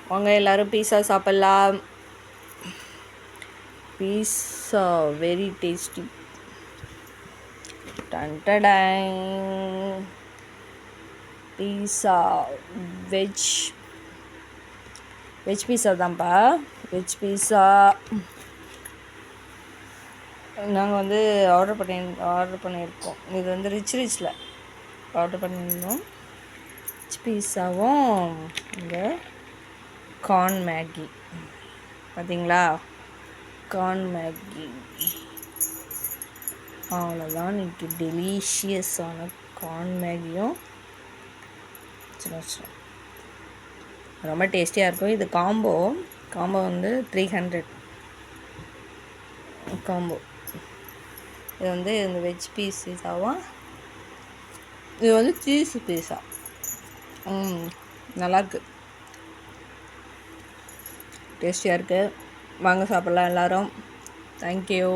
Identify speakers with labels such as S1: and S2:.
S1: வாங்க எல்லோரும் பீஸா சாப்பிட்லாம். பீஸா வெரி டேஸ்டி. டன்டடைன். பீஸா வெஜ் பீஸா தான்ப்பா. வெஜ் பீஸா நாங்கள் வந்து ஆர்டர் பண்ணியிருக்கோம். இது வந்து ரிச்சில் ஆர்டர் பண்ணியிருந்தோம். வெஜ் பீஸாவும் இந்த கார்ன் மேகி பார்த்தீங்களா, கார்ன் மேகி அவ்வளோதான். இன்னைக்கு டெலிஷியஸான கார்ன் மேகியும் ரொம்ப டேஸ்டியாக இருக்கும். இது காம்போ வந்து 300 காம்போ. இது வந்து இந்த வெஜ் பீஸாவும் இது வந்து சீஸ் பீஸா. நல்லாயிருக்கு, டேஸ்டியாக இருக்குது. வாங்க சாப்பிட்லாம் எல்லோரும். தேங்க்யூ.